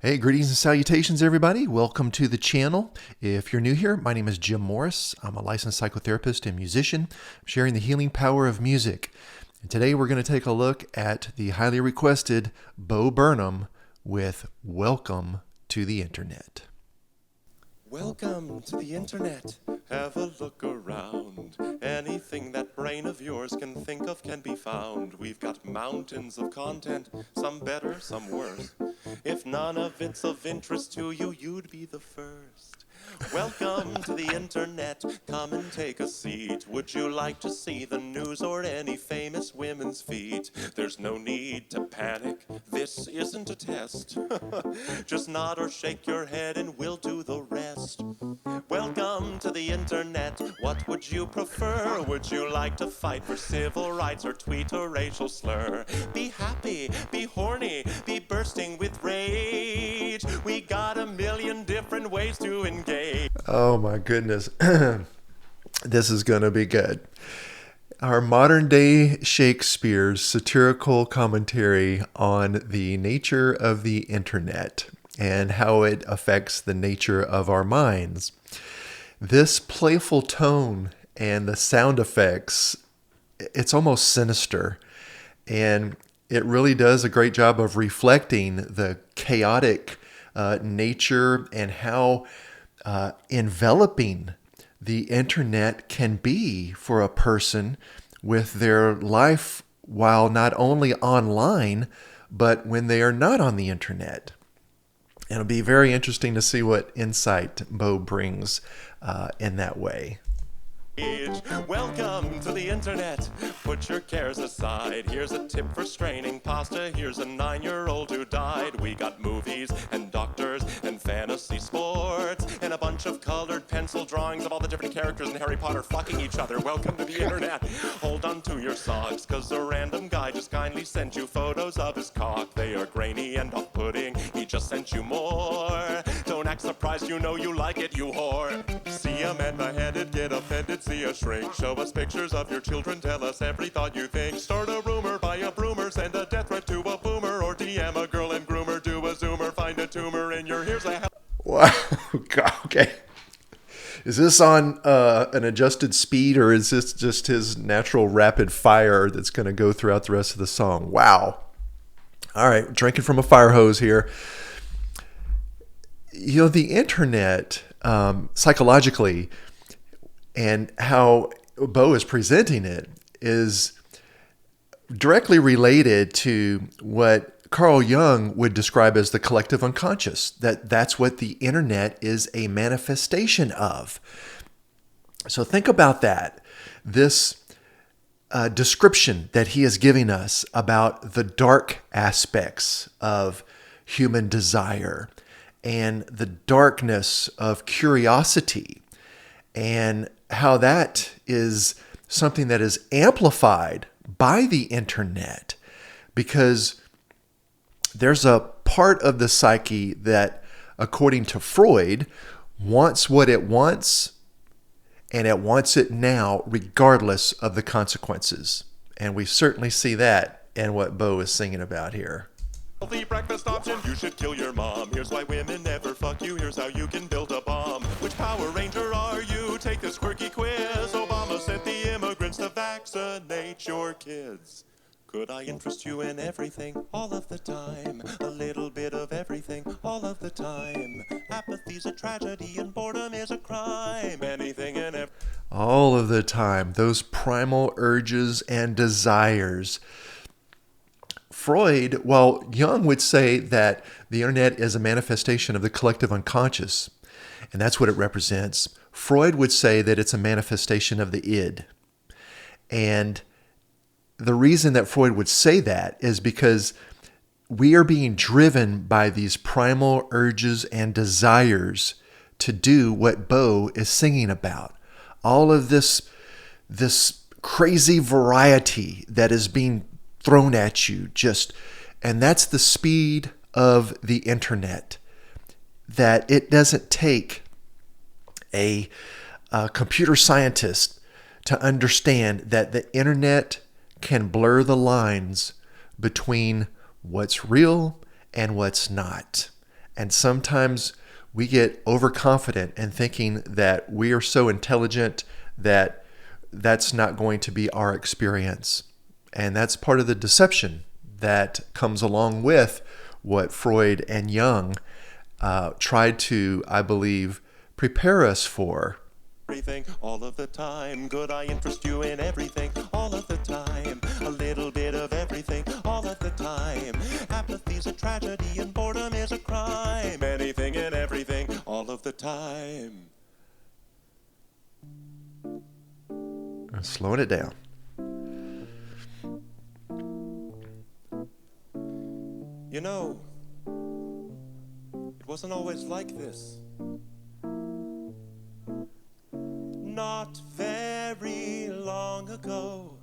Hey, greetings and salutations, everybody. Welcome to the channel. If you're new here, my name is Jim Morris. I'm a licensed psychotherapist and musician, sharing the healing power of music. And today we're going to take a look at the highly requested Bo Burnham with Welcome to the Internet. Welcome to the internet. Have a look around. Anything that brain of yours can think of can be found. We've got mountains of content, some better, some worse. If none of it's of interest to you, you'd be the first. Welcome to the internet. Come and take a seat. Would you like to see the news or any famous women's feet? There's no need to panic. This isn't a test. Just nod or shake your head and we'll do the rest. Welcome to the internet. What would you prefer? Would you like to fight for civil rights or tweet a racial slur? Be happy, be horny, be bursting with rage. We got a million different ways to engage. Oh my goodness. This is going to be good. Our modern day Shakespeare's satirical commentary on the nature of the internet and how it affects the nature of our minds. This playful tone and the sound effects, it's almost sinister. And it really does a great job of reflecting the chaotic nature and how enveloping the internet can be for a person with their life while not only online, but when they are not on the internet. It'll be very interesting to see what insight Bo brings in that way. Welcome to the internet. Put your cares aside. Here's a tip for straining pasta. Here's a 9-year-old who died. We got movies and doctors and fantasy sports and a bunch of colored pencil drawings of all the different characters in Harry Potter fucking each other. Welcome to the internet. Hold on to your socks, cause a random guy just kindly sent you photos of his cock. They are grainy and off-putting. He just sent you more. Don't act surprised, you know you like it, you whore. See a man beheaded, get offended, see a shrink. Show us pictures of your children, tell us every thought you think. Start a rumor, buy a broomer, send a death threat to a boomer, or DM a girl and groomer, do a zoomer, find a tumor in your here's a Wow. Okay. Is this on an adjusted speed, or is this just his natural rapid fire that's going to go throughout the rest of the song? Wow. All right. Drinking from a fire hose here. You know, the internet, psychologically, and how Bo is presenting it is directly related to what Carl Jung would describe as the collective unconscious. That's what the internet is a manifestation of. So think about that. This description that he is giving us about the dark aspects of human desire and the darkness of curiosity, and how that is something that is amplified by the internet, because there's a part of the psyche that, according to Freud, wants what it wants, and it wants it now regardless of the consequences. And we certainly see that in what Bo is singing about here. healthy breakfast option. You should kill your mom. Here's why women never fuck you. Here's how you can build a bomb. Which Power Ranger are you? Take this quirky quiz. Obama sent the immigrants to vaccinate your kids. Could I interest you in everything all of the time? A little bit of everything all of the time. Apathy's a tragedy and boredom is a crime. Anything and everything. All of the time, those primal urges and desires. Freud, well, Jung would say that the internet is a manifestation of the collective unconscious, and that's what it represents. Freud would say that it's a manifestation of the id. And the reason that Freud would say that is because we are being driven by these primal urges and desires to do what Bo is singing about. All of this crazy variety that is being thrown at you, and that's the speed of the internet. That it doesn't take a computer scientist to understand that the internet can blur the lines between what's real and what's not. And sometimes we get overconfident and thinking that we are so intelligent that that's not going to be our experience. And that's part of the deception that comes along with what Freud and Jung tried to, I believe, prepare us for. Everything, all of the time. Could I interest you in everything, all of the time? A little bit of everything, all of the time. Apathy's a tragedy and boredom is a crime. Anything and everything, all of the time. Slowing it down. You know, it wasn't always like this. Not very long ago,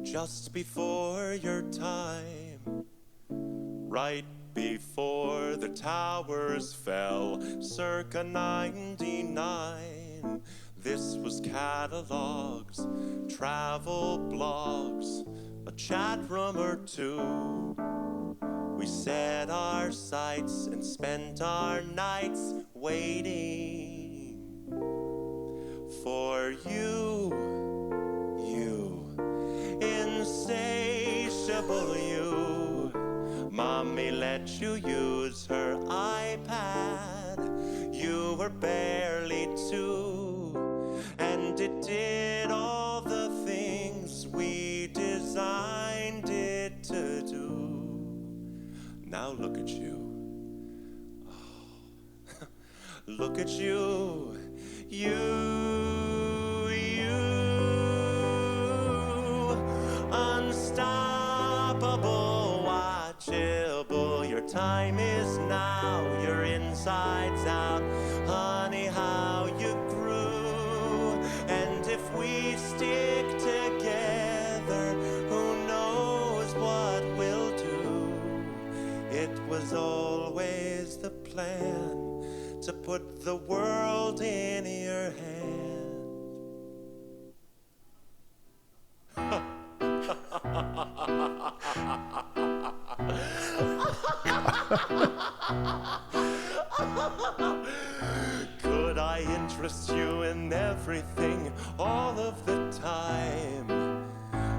just before your time, right before the towers fell, circa 99. This was catalogs, travel blogs, a chat room or two. We set our sights and spent our nights waiting for you, insatiable you. Mommy let you use her iPad. You were barely 2, and it did all the things we designed it to do. Now look at you. Oh. Look at you. Unstoppable, watchable. Your time is now. Your insides out. Honey, how you grew. And if we stick together, who knows what we'll do. It was always the plan to put the world in your hand. Could I interest you in everything, all of the time?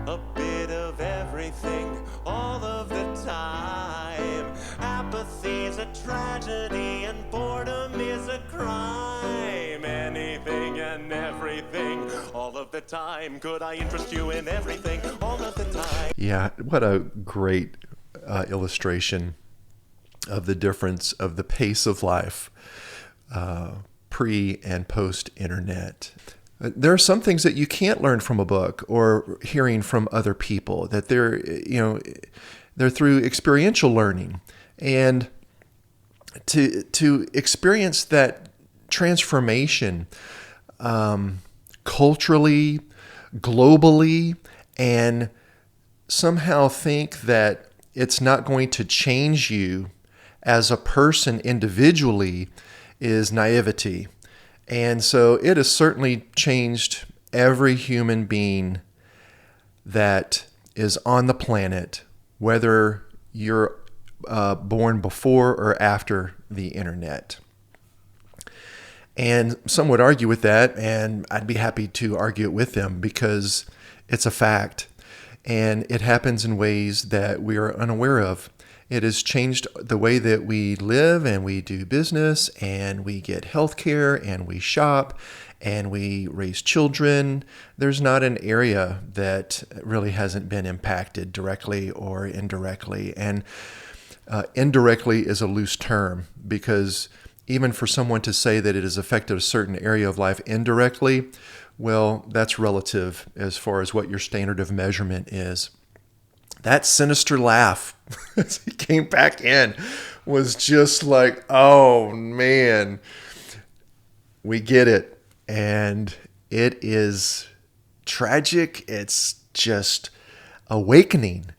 A bit of everything, all of the time. Apathy's a tragedy and boredom is a crime. Anything and everything, all of the time. Could I interest you in everything, all of the time? Yeah, what a great illustration of the difference of the pace of life pre and post internet. There are some things that you can't learn from a book or hearing from other people, that they're through experiential learning. And to experience that transformation culturally, globally, and somehow think that it's not going to change you as a person individually is naivety. And so it has certainly changed every human being that is on the planet, whether you're born before or after the internet. And some would argue with that, and I'd be happy to argue it with them because it's a fact. And it happens in ways that we are unaware of. It has changed the way that we live and we do business and we get health care and we shop and we raise children. There's not an area that really hasn't been impacted directly or indirectly. And indirectly is a loose term, because even for someone to say that it has affected a certain area of life indirectly, well, that's relative as far as what your standard of measurement is. That sinister laugh as he came back in was just like, oh man, we get it. And it is tragic. It's just awakening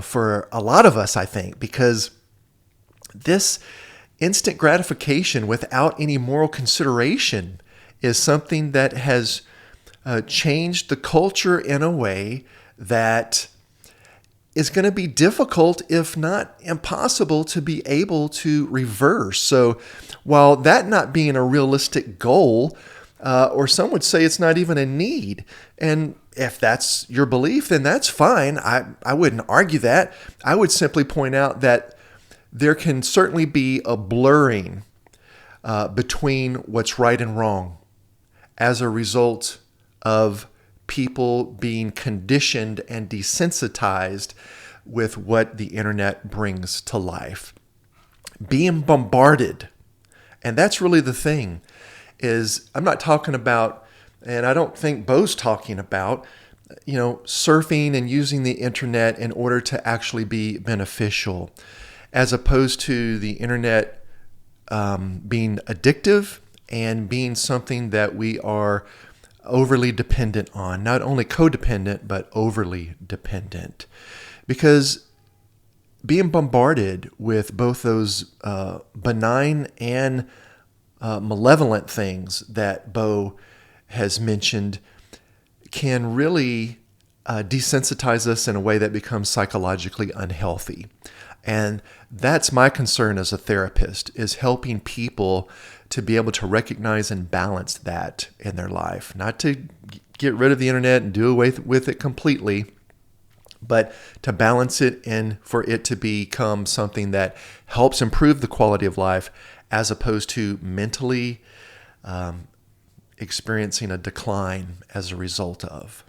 for a lot of us, I think, because this instant gratification without any moral consideration is something that has changed the culture in a way that is going to be difficult, if not impossible, to be able to reverse. So while that not being a realistic goal, or some would say it's not even a need, and if that's your belief, then that's fine. I wouldn't argue that. I would simply point out that there can certainly be a blurring between what's right and wrong as a result of people being conditioned and desensitized with what the internet brings to life. Being bombarded. And that's really the thing, is I'm not talking about, and I don't think Bo's talking about, surfing and using the internet in order to actually be beneficial, as opposed to the internet being addictive and being something that we are overly dependent on, not only codependent, but overly dependent. Because being bombarded with both those benign and malevolent things that Bo has mentioned can really desensitize us in a way that becomes psychologically unhealthy. And that's my concern as a therapist, is helping people to be able to recognize and balance that in their life. Not to get rid of the internet and do away with it completely, but to balance it and for it to become something that helps improve the quality of life, as opposed to mentally experiencing a decline as a result of.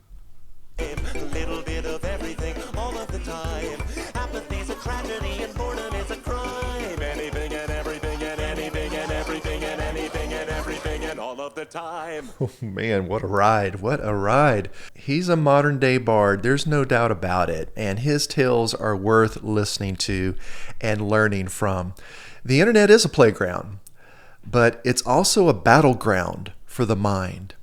A little bit of everything all of the time. Apathy's a tragedy and boredom is a crime. Anything and everything and anything and everything and anything and everything and all of the time. Oh man, what a ride. What a ride. He's a modern day bard. There's no doubt about it. And his tales are worth listening to and learning from. The internet is a playground, but it's also a battleground for the mind.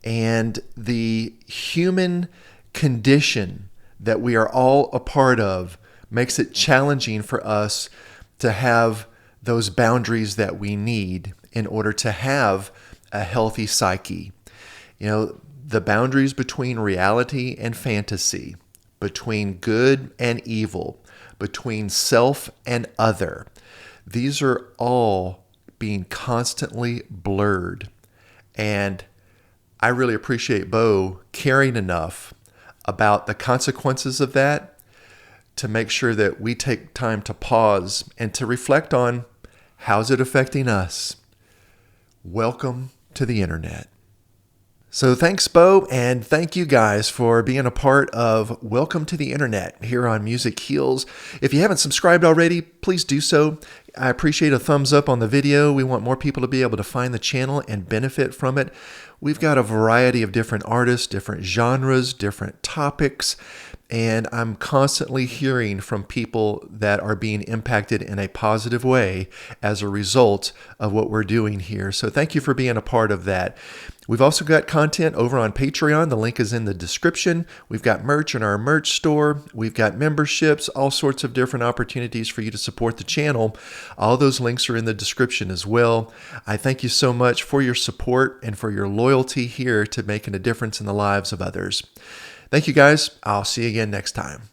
And the human condition that we are all a part of makes it challenging for us to have those boundaries that we need in order to have a healthy psyche. The boundaries between reality and fantasy, between good and evil, between self and other. These are all being constantly blurred. And I really appreciate Bo caring enough about the consequences of that to make sure that we take time to pause and to reflect on, how's it affecting us? Welcome to the internet. So thanks, Bo, and thank you guys for being a part of Welcome to the Internet here on Music Heals. If you haven't subscribed already, please do so. I appreciate a thumbs up on the video. We want more people to be able to find the channel and benefit from it. We've got a variety of different artists, different genres, different topics, and I'm constantly hearing from people that are being impacted in a positive way as a result of what we're doing here. So thank you for being a part of that. We've also got content over on Patreon. The link is in the description. We've got merch in our merch store. We've got memberships, all sorts of different opportunities for you to support the channel. All those links are in the description as well. I thank you so much for your support and for your loyalty here to making a difference in the lives of others. Thank you guys. I'll see you again next time.